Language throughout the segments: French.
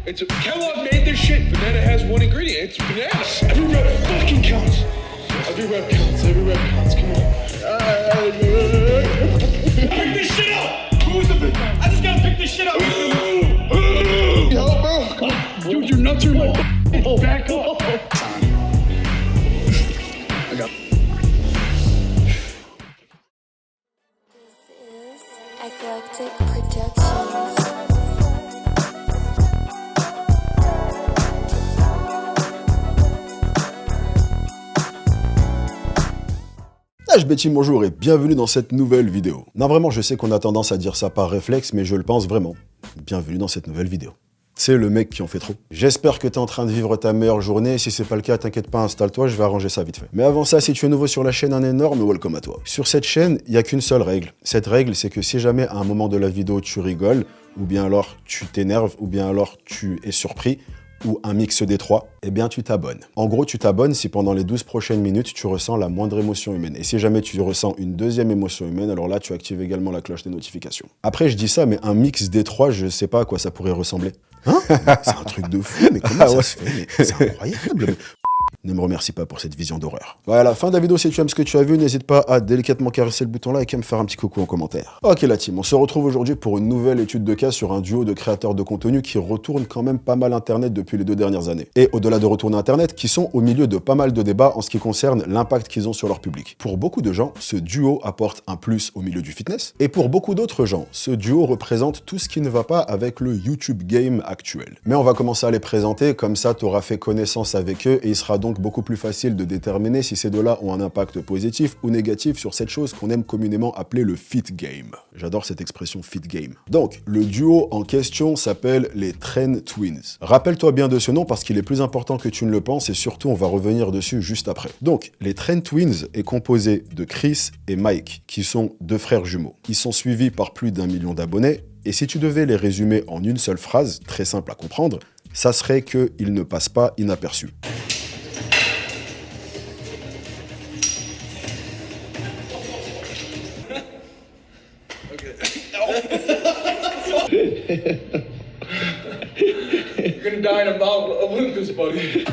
Kellogg made this shit. Banana has one ingredient. It's banana. Every rep fucking counts. Every rep counts. Every rep counts. Come on. Pick this shit up. Who's the big man? I just gotta pick this shit up. Help, bro. Come on. Dude, your nuts are in my back up. I got. Eclectic Productions. Betty, bonjour et bienvenue dans cette nouvelle vidéo. Non, vraiment, je sais qu'on a tendance à dire ça par réflexe, mais je le pense vraiment. Bienvenue dans cette nouvelle vidéo. C'est le mec qui en fait trop. J'espère que t'es en train de vivre ta meilleure journée. Si c'est pas le cas, t'inquiète pas, installe-toi, je vais arranger ça vite fait. Mais avant ça, si tu es nouveau sur la chaîne, un énorme welcome à toi. Sur cette chaîne, il n'y a qu'une seule règle. Cette règle, c'est que si jamais à un moment de la vidéo tu rigoles, ou bien alors tu t'énerves, ou bien alors tu es surpris, ou un mix des trois, eh bien tu t'abonnes. En gros, tu t'abonnes si pendant les 12 prochaines minutes, tu ressens la moindre émotion humaine. Et si jamais tu ressens une deuxième émotion humaine, alors là, tu actives également la cloche des notifications. Après, je dis ça, mais un mix des trois, je sais pas à quoi ça pourrait ressembler. Hein? C'est un truc de fou, mais comment ça se fait? C'est incroyable. Ne me remercie pas pour cette vision d'horreur. Voilà, fin de la vidéo. Si tu aimes ce que tu as vu, n'hésite pas à délicatement caresser le bouton like et à me faire un petit coucou en commentaire. Ok la team, on se retrouve aujourd'hui pour une nouvelle étude de cas sur un duo de créateurs de contenu qui retourne quand même pas mal Internet depuis les 2 dernières années. Et au-delà de retourner Internet, qui sont au milieu de pas mal de débats en ce qui concerne l'impact qu'ils ont sur leur public. Pour beaucoup de gens, ce duo apporte un plus au milieu du fitness. Et pour beaucoup d'autres gens, ce duo représente tout ce qui ne va pas avec le YouTube game actuel. Mais on va commencer à les présenter, comme ça tu auras fait connaissance avec eux et il sera donc beaucoup plus facile de déterminer si ces deux-là ont un impact positif ou négatif sur cette chose qu'on aime communément appeler le fit game. J'adore cette expression fit game. Donc, le duo en question s'appelle les Tren Twins. Rappelle-toi bien de ce nom parce qu'il est plus important que tu ne le penses et surtout on va revenir dessus juste après. Donc, les Tren Twins est composé de Chris et Mike, qui sont 2 frères jumeaux. Ils sont suivis par plus d'1 million d'abonnés et si tu devais les résumer en une seule phrase, très simple à comprendre, ça serait qu'ils ne passent pas inaperçus. You're gonna die in a Mount Olympus, buddy.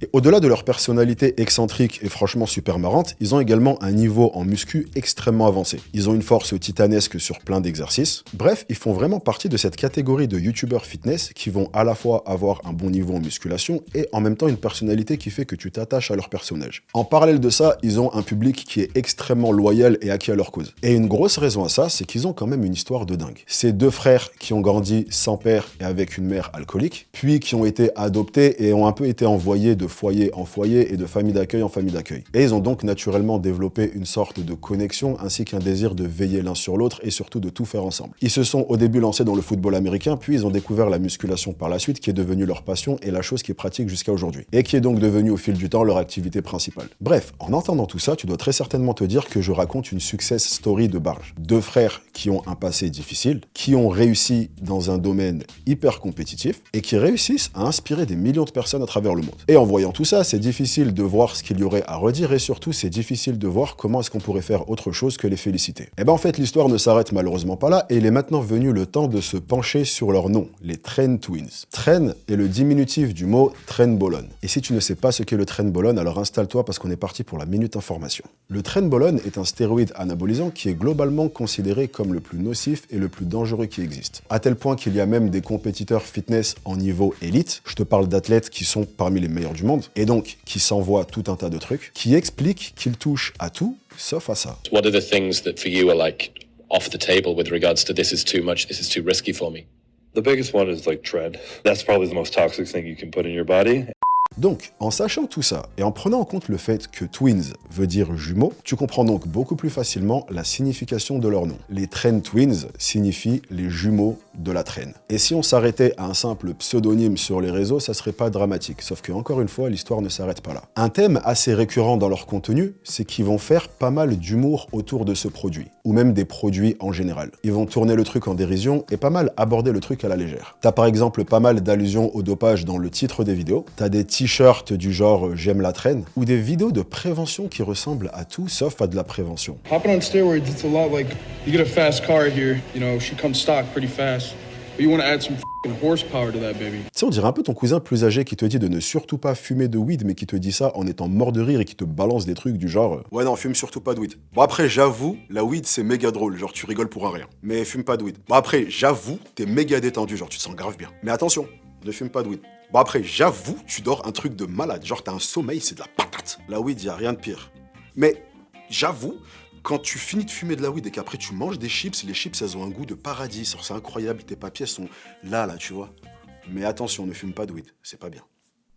Et au-delà de leur personnalité excentrique et franchement super marrante, ils ont également un niveau en muscu extrêmement avancé. Ils ont une force titanesque sur plein d'exercices. Bref, ils font vraiment partie de cette catégorie de youtubeurs fitness qui vont à la fois avoir un bon niveau en musculation et en même temps une personnalité qui fait que tu t'attaches à leur personnage. En parallèle de ça, ils ont un public qui est extrêmement loyal et acquis à leur cause. Et une grosse raison à ça, c'est qu'ils ont quand même une histoire de dingue. Ces 2 frères qui ont grandi sans père et avec une mère alcoolique, puis qui ont été adoptés et ont un peu été envoyés de foyer en foyer et de famille d'accueil en famille d'accueil. Et ils ont donc naturellement développé une sorte de connexion ainsi qu'un désir de veiller l'un sur l'autre et surtout de tout faire ensemble. Ils se sont au début lancés dans le football américain, puis ils ont découvert la musculation par la suite qui est devenue leur passion et la chose qu'ils pratiquent jusqu'à aujourd'hui. Et qui est donc devenue au fil du temps leur activité principale. Bref, en entendant tout ça, tu dois très certainement te dire que je raconte une success story de barge. 2 frères qui ont un passé difficile, qui ont réussi dans un domaine hyper compétitif et qui réussissent à inspirer des millions de personnes à travers le monde. Et en voyant tout ça, c'est difficile de voir ce qu'il y aurait à redire et surtout c'est difficile de voir comment est-ce qu'on pourrait faire autre chose que les féliciter. Et ben en fait l'histoire ne s'arrête malheureusement pas là et il est maintenant venu le temps de se pencher sur leur nom, les Tren Twins. Tren est le diminutif du mot Trenbolone. Et si tu ne sais pas ce qu'est le Trenbolone, alors installe-toi parce qu'on est parti pour la minute information. Le Trenbolone est un stéroïde anabolisant qui est globalement considéré comme le plus nocif et le plus dangereux qui existe. À tel point qu'il y a même des compétiteurs fitness en niveau élite, je te parle d'athlètes qui sont parmi les meilleurs du monde, et donc qui s'envoient tout un tas de trucs, qui expliquent qu'ils touchent à tout, sauf à ça. What are the things that for you are like off the table with regards to this is too much, this is too risky for me? The biggest one is like tread. That's probably the most toxic thing you can put in your body. Donc, en sachant tout ça, et en prenant en compte le fait que twins veut dire jumeaux, tu comprends donc beaucoup plus facilement la signification de leur nom. Les Tren Twins signifient les jumeaux de la traîne. Et si on s'arrêtait à un simple pseudonyme sur les réseaux, ça serait pas dramatique. Sauf que, encore une fois, l'histoire ne s'arrête pas là. Un thème assez récurrent dans leur contenu, c'est qu'ils vont faire pas mal d'humour autour de ce produit, ou même des produits en général. Ils vont tourner le truc en dérision et pas mal aborder le truc à la légère. T'as par exemple pas mal d'allusions au dopage dans le titre des vidéos, t'as des t-shirts du genre j'aime la traîne, ou des vidéos de prévention qui ressemblent à tout sauf à de la prévention. Hopping on steroids, it's a lot like You get a fast car here, you know, she comes stock pretty fast. But you want to add some f***ing horsepower to that baby. Tu sais, on dirait un peu ton cousin plus âgé qui te dit de ne surtout pas fumer de weed, mais qui te dit ça en étant mort de rire et qui te balance des trucs du genre ouais non, fume surtout pas de weed. Bon après, j'avoue, la weed c'est méga drôle, genre tu rigoles pour un rien. Mais fume pas de weed. Bon après, j'avoue, t'es méga détendu, genre tu te sens grave bien. Mais attention, ne fume pas de weed. Bon après, j'avoue, tu dors un truc de malade, genre t'as un sommeil, c'est de la patate. La weed, y a rien de pire. Mais j'avoue, quand tu finis de fumer de la weed et qu'après tu manges des chips, les chips elles ont un goût de paradis, c'est incroyable, tes papiers sont là, tu vois. Mais attention, ne fume pas de weed, c'est pas bien.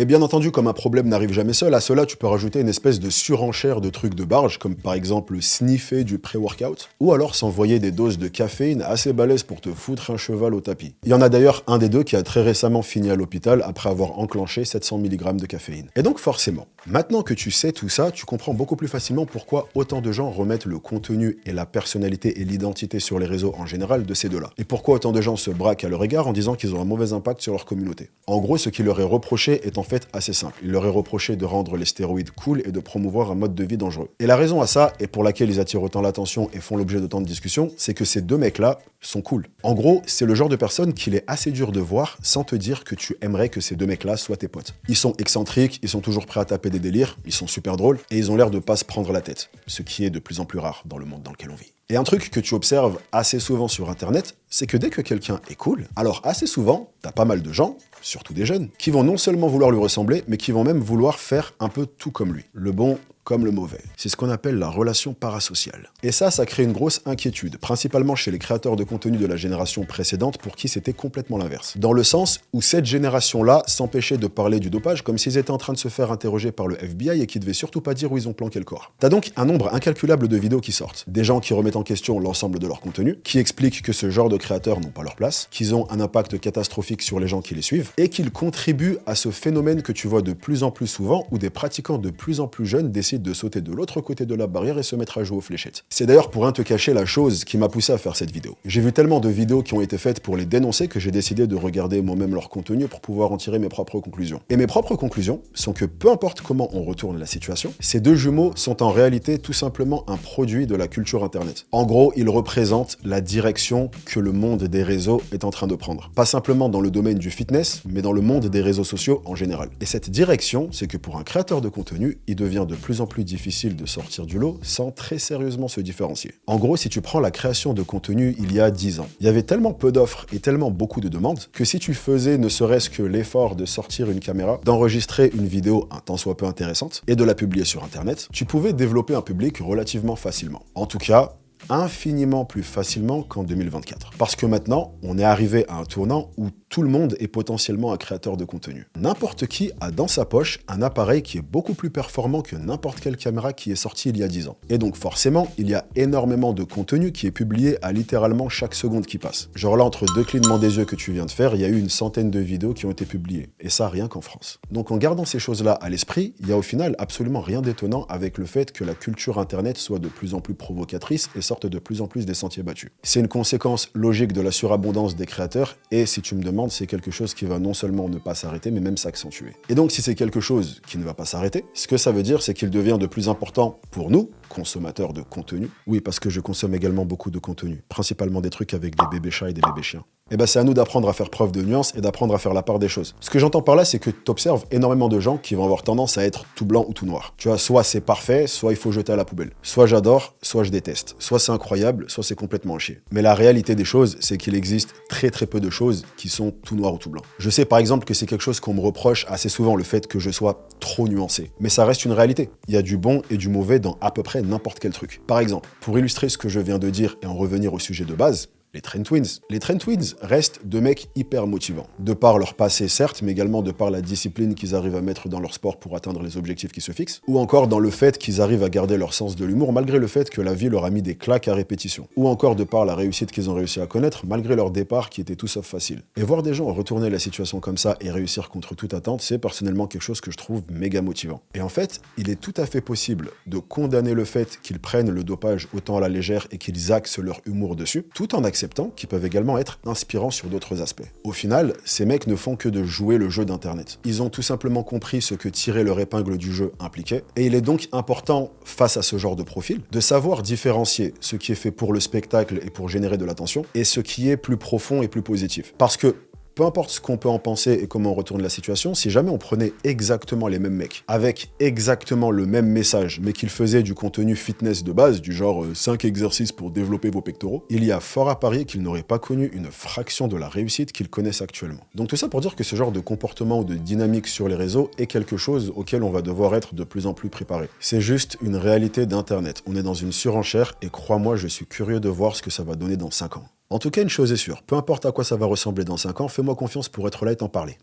Et bien entendu, comme un problème n'arrive jamais seul, à cela tu peux rajouter une espèce de surenchère de trucs de barge, comme par exemple sniffer du pré-workout, ou alors s'envoyer des doses de caféine assez balèzes pour te foutre un cheval au tapis. Il y en a d'ailleurs un des deux qui a très récemment fini à l'hôpital après avoir enclenché 700 mg de caféine. Et donc forcément, maintenant que tu sais tout ça, tu comprends beaucoup plus facilement pourquoi autant de gens remettent le contenu et la personnalité et l'identité sur les réseaux en général de ces deux-là. Et pourquoi autant de gens se braquent à leur égard en disant qu'ils ont un mauvais impact sur leur communauté. En gros, ce qui leur est reproché est en fait assez simple. Il leur est reproché de rendre les stéroïdes cool et de promouvoir un mode de vie dangereux. Et la raison à ça, et pour laquelle ils attirent autant l'attention et font l'objet d'autant de discussions, c'est que ces deux mecs-là sont cool. En gros, c'est le genre de personne qu'il est assez dur de voir sans te dire que tu aimerais que ces deux mecs-là soient tes potes. Ils sont excentriques, ils sont toujours prêts à taper des délires, ils sont super drôles, et ils ont l'air de pas se prendre la tête. Ce qui est de plus en plus rare dans le monde dans lequel on vit. Et un truc que tu observes assez souvent sur Internet, c'est que dès que quelqu'un est cool, alors assez souvent, t'as pas mal de gens, surtout des jeunes, qui vont non seulement vouloir lui ressembler, mais qui vont même vouloir faire un peu tout comme lui. Le bon comme le mauvais. C'est ce qu'on appelle la relation parasociale. Et ça crée une grosse inquiétude, principalement chez les créateurs de contenu de la génération précédente pour qui c'était complètement l'inverse. Dans le sens où cette génération-là s'empêchait de parler du dopage comme s'ils étaient en train de se faire interroger par le FBI et qui devaient surtout pas dire où ils ont planqué le corps. T'as donc un nombre incalculable de vidéos qui sortent. Des gens qui remettent en question l'ensemble de leur contenu, qui expliquent que ce genre de créateurs n'ont pas leur place, qu'ils ont un impact catastrophique sur les gens qui les suivent, et qu'ils contribuent à ce phénomène que tu vois de plus en plus souvent où des pratiquants de plus en plus jeunes décident de sauter de l'autre côté de la barrière et se mettre à jouer aux fléchettes. C'est d'ailleurs pour rien te cacher la chose qui m'a poussé à faire cette vidéo. J'ai vu tellement de vidéos qui ont été faites pour les dénoncer que j'ai décidé de regarder moi-même leur contenu pour pouvoir en tirer mes propres conclusions. Et mes propres conclusions sont que peu importe comment on retourne la situation, ces deux jumeaux sont en réalité tout simplement un produit de la culture internet. En gros, ils représentent la direction que le monde des réseaux est en train de prendre. Pas simplement dans le domaine du fitness, mais dans le monde des réseaux sociaux en général. Et cette direction, c'est que pour un créateur de contenu, il devient de plus en plus difficile de sortir du lot sans très sérieusement se différencier. En gros, si tu prends la création de contenu il y a 10 ans, il y avait tellement peu d'offres et tellement beaucoup de demandes que si tu faisais ne serait-ce que l'effort de sortir une caméra, d'enregistrer une vidéo un tant soit peu intéressante et de la publier sur Internet, tu pouvais développer un public relativement facilement. En tout cas, infiniment plus facilement qu'en 2024. Parce que maintenant, on est arrivé à un tournant où tout le monde est potentiellement un créateur de contenu. N'importe qui a dans sa poche un appareil qui est beaucoup plus performant que n'importe quelle caméra qui est sortie il y a 10 ans. Et donc forcément, il y a énormément de contenu qui est publié à littéralement chaque seconde qui passe. Genre là, entre deux clignements des yeux que tu viens de faire, il y a eu une centaine de vidéos qui ont été publiées. Et ça, rien qu'en France. Donc en gardant ces choses-là à l'esprit, il y a au final absolument rien d'étonnant avec le fait que la culture Internet soit de plus en plus provocatrice et sorte de plus en plus des sentiers battus. C'est une conséquence logique de la surabondance des créateurs et si tu me demandes, c'est quelque chose qui va non seulement ne pas s'arrêter, mais même s'accentuer. Et donc, si c'est quelque chose qui ne va pas s'arrêter, ce que ça veut dire, c'est qu'il devient de plus important pour nous, consommateurs de contenu. Oui, parce que je consomme également beaucoup de contenu, principalement des trucs avec des bébés chats et des bébés chiens. Et ben c'est à nous d'apprendre à faire preuve de nuance et d'apprendre à faire la part des choses. Ce que j'entends par là, c'est que tu observes énormément de gens qui vont avoir tendance à être tout blanc ou tout noir. Tu vois, soit c'est parfait, soit il faut jeter à la poubelle. Soit j'adore, soit je déteste. Soit c'est incroyable, soit c'est complètement à chier. Mais la réalité des choses, c'est qu'il existe très peu de choses qui sont tout noir ou tout blanc. Je sais par exemple que c'est quelque chose qu'on me reproche assez souvent, le fait que je sois trop nuancé. Mais ça reste une réalité. Il y a du bon et du mauvais dans à peu près n'importe quel truc. Par exemple, pour illustrer ce que je viens de dire et en revenir au sujet de base, les Trend Twins. Les Trend Twins restent deux mecs hyper motivants. De par leur passé, certes, mais également de par la discipline qu'ils arrivent à mettre dans leur sport pour atteindre les objectifs qui se fixent. Ou encore dans le fait qu'ils arrivent à garder leur sens de l'humour malgré le fait que la vie leur a mis des claques à répétition. Ou encore de par la réussite qu'ils ont réussi à connaître malgré leur départ qui était tout sauf facile. Et voir des gens retourner la situation comme ça et réussir contre toute attente, c'est personnellement quelque chose que je trouve méga motivant. Et en fait, il est tout à fait possible de condamner le fait qu'ils prennent le dopage autant à la légère et qu'ils axent leur humour dessus, tout en acceptant acceptants qui peuvent également être inspirants sur d'autres aspects. Au final, ces mecs ne font que de jouer le jeu d'Internet. Ils ont tout simplement compris ce que tirer leur épingle du jeu impliquait, et il est donc important, face à ce genre de profil, de savoir différencier ce qui est fait pour le spectacle et pour générer de l'attention, et ce qui est plus profond et plus positif. Parce que peu importe ce qu'on peut en penser et comment on retourne la situation, si jamais on prenait exactement les mêmes mecs, avec exactement le même message, mais qu'ils faisaient du contenu fitness de base, du genre 5 exercices pour développer vos pectoraux, il y a fort à parier qu'ils n'auraient pas connu une fraction de la réussite qu'ils connaissent actuellement. Donc tout ça pour dire que ce genre de comportement ou de dynamique sur les réseaux est quelque chose auquel on va devoir être de plus en plus préparé. C'est juste une réalité d'Internet. On est dans une surenchère et crois-moi, je suis curieux de voir ce que ça va donner dans 5 ans. En tout cas, une chose est sûre, peu importe à quoi ça va ressembler dans 5 ans, fais-moi confiance pour être là et t'en parler.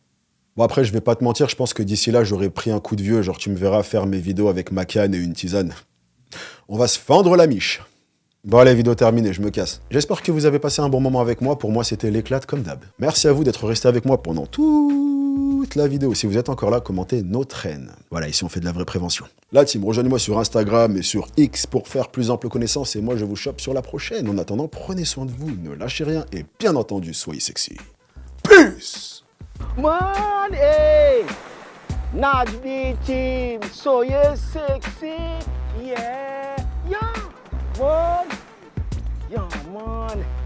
Bon après, je vais pas te mentir, je pense que d'ici là, j'aurai pris un coup de vieux, genre tu me verras faire mes vidéos avec ma canne et une tisane. On va se fendre la miche. Bon allez, vidéo terminée, je me casse. J'espère que vous avez passé un bon moment avec moi, pour moi c'était l'éclate comme d'hab. Merci à vous d'être resté avec moi pendant toute la vidéo. Si vous êtes encore là, commentez notre haine. Voilà, ici on fait de la vraie prévention. La team, rejoignez-moi sur Instagram et sur X pour faire plus ample connaissance et moi je vous chope sur la prochaine. En attendant, prenez soin de vous, ne lâchez rien et bien entendu, soyez sexy. Peace! Man, hey! Naj B team, so you're sexy, yeah, man, yeah, man.